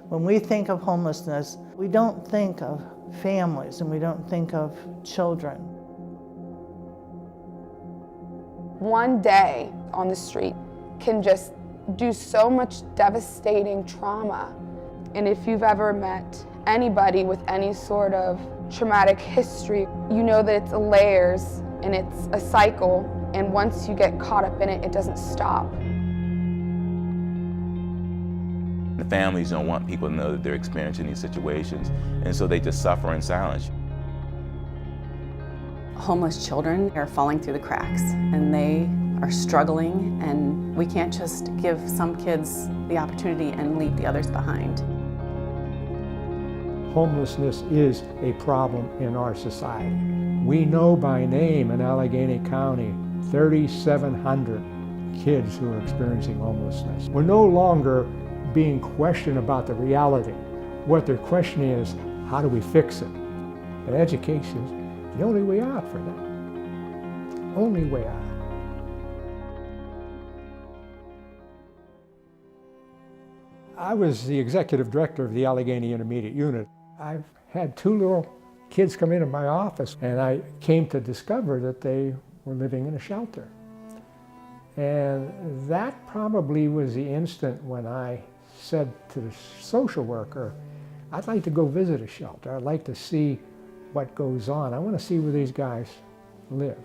When we think of homelessness, we don't think of families and we don't think of children. One day on the street can just do so much devastating trauma. And if you've ever met anybody with any sort of traumatic history, you know that it's layers and it's a cycle, and once you get caught up in it, it doesn't stop. The families don't want people to know that they're experiencing these situations, and so they just suffer in silence. Homeless children are falling through the cracks, and they are struggling, and we can't just give some kids the opportunity and leave the others behind. Homelessness is a problem in our society. We know by name in Allegheny County 3,700 kids who are experiencing homelessness. We're no longer being questioned about the reality. What they're questioning is, how do we fix it? And education is the only way out for them. Only way out. I was the executive director of the Allegheny Intermediate Unit. I've had 2 little kids come into my office, and I came to discover that they were living in a shelter. And that probably was the instant when I said to the social worker, I'd like to go visit a shelter. I'd like to see what goes on. I want to see where these guys live.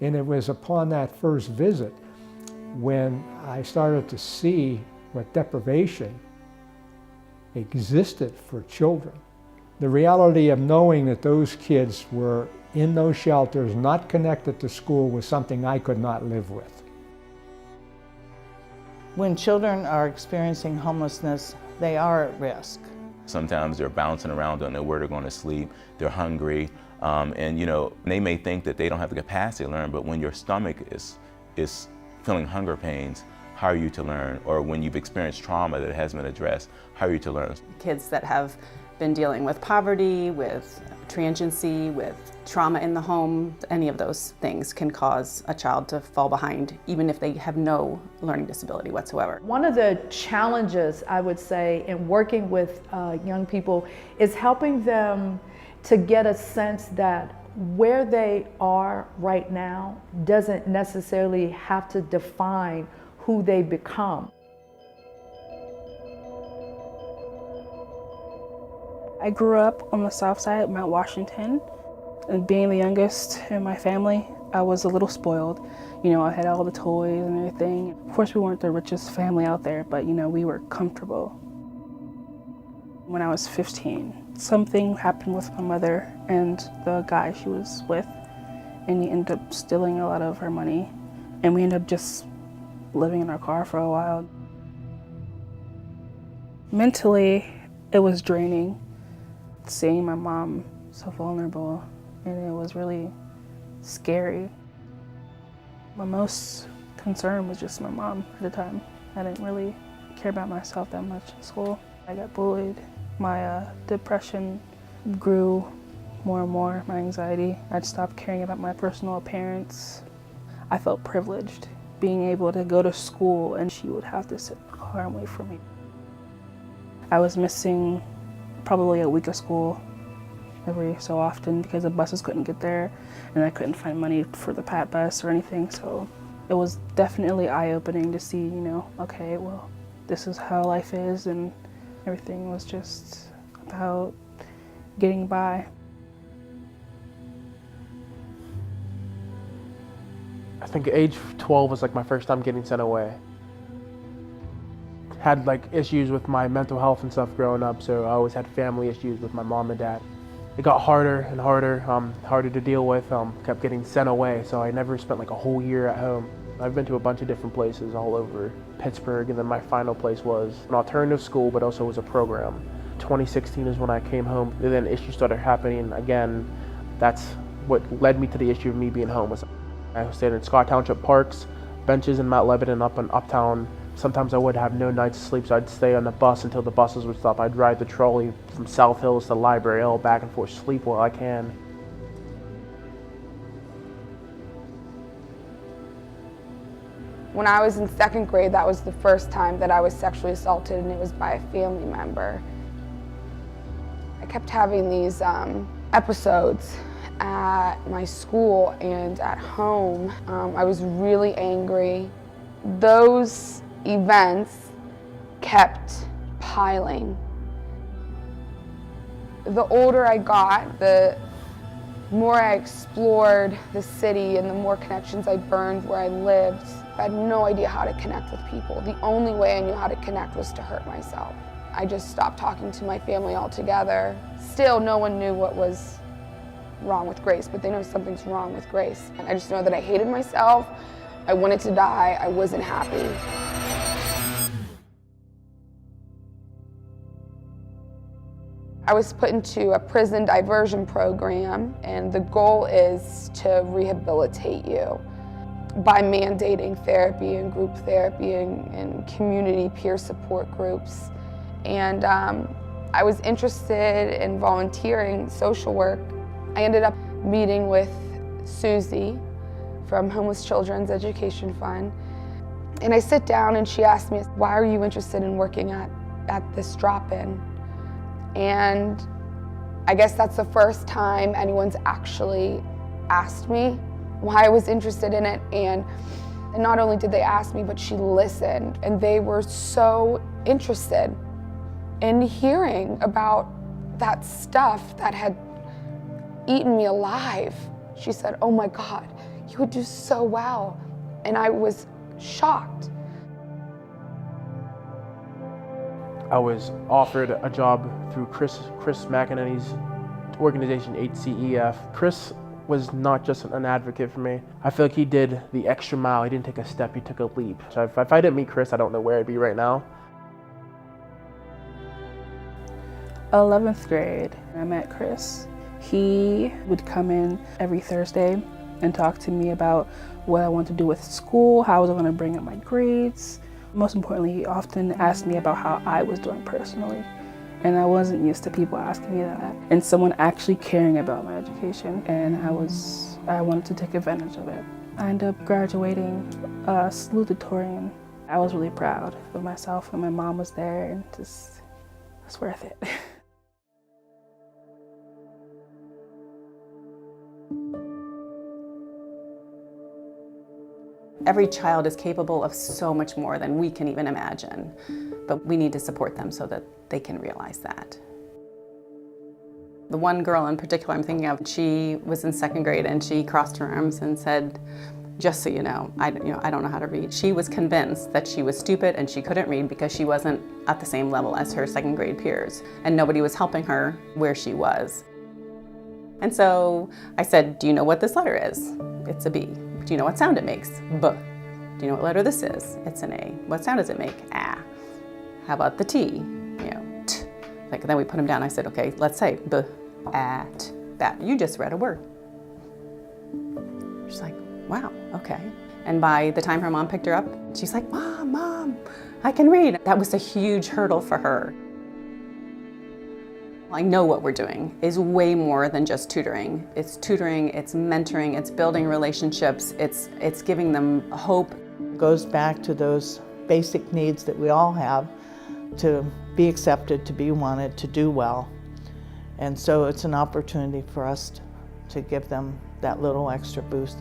And it was upon that first visit when I started to see what deprivation existed for children. The reality of knowing that those kids were in those shelters, not connected to school, was something I could not live with. When children are experiencing homelessness, they are at risk. Sometimes they're bouncing around, don't know where they're going to sleep, they're hungry, and you know, they may think that they don't have the capacity to learn, but when your stomach is feeling hunger pains, how are you to learn? Or when you've experienced trauma that hasn't been addressed, how are you to learn? Kids that have been dealing with poverty, with transiency, with trauma in the home, any of those things can cause a child to fall behind, even if they have no learning disability whatsoever. One of the challenges, I would say, in working with young people is helping them to get a sense that where they are right now doesn't necessarily have to define who they become. I grew up on the south side of Mount Washington, and being the youngest in my family, I was a little spoiled. You know, I had all the toys and everything. Of course, we weren't the richest family out there, but you know, we were comfortable. When I was 15, something happened with my mother and the guy she was with, and he ended up stealing a lot of her money, and we ended up just living in our car for a while. Mentally, it was draining, seeing my mom so vulnerable, and it was really scary. My most concern was just my mom at the time. I didn't really care about myself that much in school. I got bullied. My depression grew more and more, my anxiety. I'd stopped caring about my personal appearance. I felt privileged being able to go to school, and she would have to sit in the car and wait for me. I was missing probably a week of school every so often because the buses couldn't get there, and I couldn't find money for the PAT bus or anything. So it was definitely eye-opening to see, you know, okay, well, this is how life is, and everything was just about getting by. I think age 12 was like my first time getting sent away. Had like issues with my mental health and stuff growing up, so I always had family issues with my mom and dad. It got harder and harder, harder to deal with, kept getting sent away, so I never spent like a whole year at home. I've been to a bunch of different places all over Pittsburgh, and then my final place was an alternative school, but also was a program. 2016 is when I came home, and then issues started happening again. That's what led me to the issue of me being homeless. I stayed in Scott Township parks, benches in Mount Lebanon up in Uptown. Sometimes I would have no nights to sleep, so I'd stay on the bus until the buses would stop. I'd ride the trolley from South Hills to Library Hill, back and forth, sleep while I can. When I was in 2nd grade, that was the first time that I was sexually assaulted, and it was by a family member. I kept having these episodes at my school and at home. I was really angry. Those events kept piling. The older I got, the more I explored the city and the more connections I burned where I lived. I had no idea how to connect with people. The only way I knew how to connect was to hurt myself. I just stopped talking to my family altogether. Still, no one knew what was wrong with Grace, but they know something's wrong with Grace. And I just know that I hated myself. I wanted to die. I wasn't happy. I was put into a prison diversion program, and the goal is to rehabilitate you by mandating therapy and group therapy and community peer support groups. And I was interested in volunteering social work. I ended up meeting with Susie from Homeless Children's Education Fund. And I sit down and she asked me, why are you interested in working at this drop-in? And I guess that's the first time anyone's actually asked me why I was interested in it. And not only did they ask me, but she listened. And they were so interested in hearing about that stuff that had eaten me alive. She said, oh my God, you would do so well. And I was shocked. I was offered a job through Chris McEnany's organization, HCEF. Chris was not just an advocate for me. I feel like he did the extra mile. He didn't take a step, he took a leap. So if I didn't meet Chris, I don't know where I'd be right now. 11th grade, I met Chris. He would come in every Thursday and talk to me about what I wanted to do with school, how I was going to bring up my grades. Most importantly, he often asked me about how I was doing personally. And I wasn't used to people asking me that. And someone actually caring about my education. And I wanted to take advantage of it. I ended up graduating salutatorian. I was really proud of myself, and my mom was there, and just, it was worth it. Every child is capable of so much more than we can even imagine, but we need to support them so that they can realize that. The one girl in particular I'm thinking of, she was in 2nd grade and she crossed her arms and said, just so you know, I don't know how to read. She was convinced that she was stupid and she couldn't read because she wasn't at the same level as her 2nd grade peers, and nobody was helping her where she was. And so I said, do you know what this letter is? It's a B. Do you know what sound it makes? B. Do you know what letter this is? It's an A. What sound does it make? Ah. How about the T? T. Then we put them down. I said, okay, let's say B, at, that. You just read a word. She's like, wow, okay. And by the time her mom picked her up, she's like, Mom, I can read. That was a huge hurdle for her. I know what we're doing is way more than just tutoring. It's tutoring, it's mentoring, it's building relationships, it's giving them hope. It goes back to those basic needs that we all have, to be accepted, to be wanted, to do well. And so it's an opportunity for us to give them that little extra boost.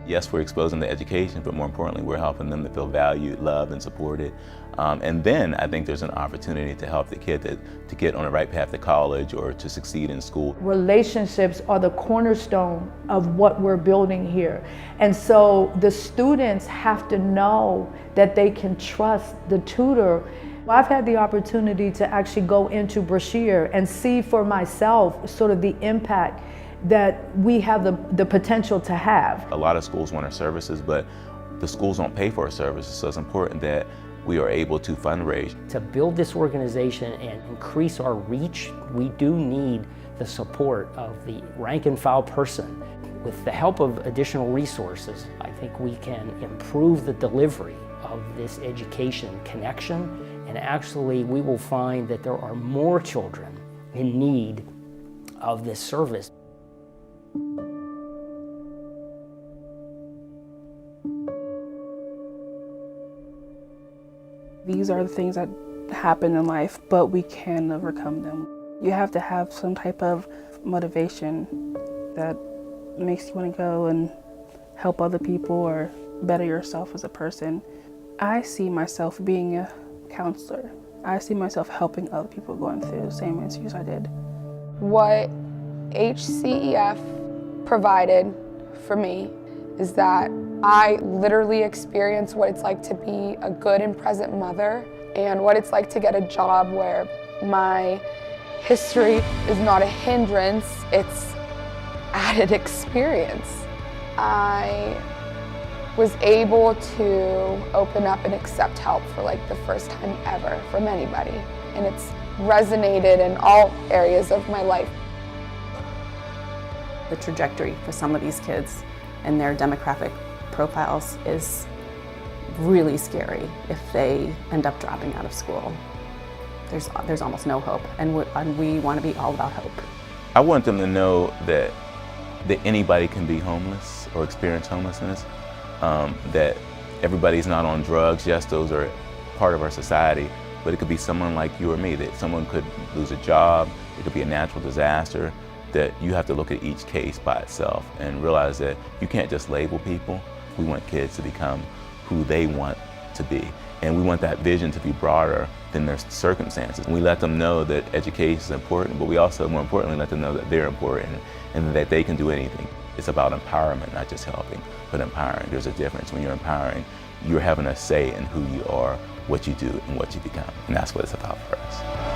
Yes, we're exposing the education, but more importantly, we're helping them to feel valued, loved, and supported. And then I think there's an opportunity to help the kid to get on the right path to college or to succeed in school. Relationships are the cornerstone of what we're building here. And so the students have to know that they can trust the tutor. I've had the opportunity to actually go into Brashear and see for myself sort of the impact that we have the potential to have. A lot of schools want our services, but the schools don't pay for our services, so it's important that we are able to fundraise. To build this organization and increase our reach, we do need the support of the rank and file person. With the help of additional resources, I think we can improve the delivery of this education connection, and actually we will find that there are more children in need of this service. These are the things that happen in life, but we can overcome them. You have to have some type of motivation that makes you want to go and help other people or better yourself as a person. I see myself being a counselor. I see myself helping other people going through the same issues I did. What HCEF provided for me is that I literally experienced what it's like to be a good and present mother, and what it's like to get a job where my history is not a hindrance, it's added experience. I was able to open up and accept help for like the first time ever from anybody, and it's resonated in all areas of my life. The trajectory for some of these kids and their demographic profiles is really scary if they end up dropping out of school. There's almost no hope, and we want to be all about hope. I want them to know that anybody can be homeless or experience homelessness, that everybody's not on drugs. Yes, those are part of our society, but it could be someone like you or me, that someone could lose a job, it could be a natural disaster, that you have to look at each case by itself and realize that you can't just label people. We want kids to become who they want to be. And we want that vision to be broader than their circumstances. We let them know that education is important, but we also, more importantly, let them know that they're important and that they can do anything. It's about empowerment, not just helping, but empowering. There's a difference. When you're empowering, you're having a say in who you are, what you do, and what you become. And that's what it's about for us.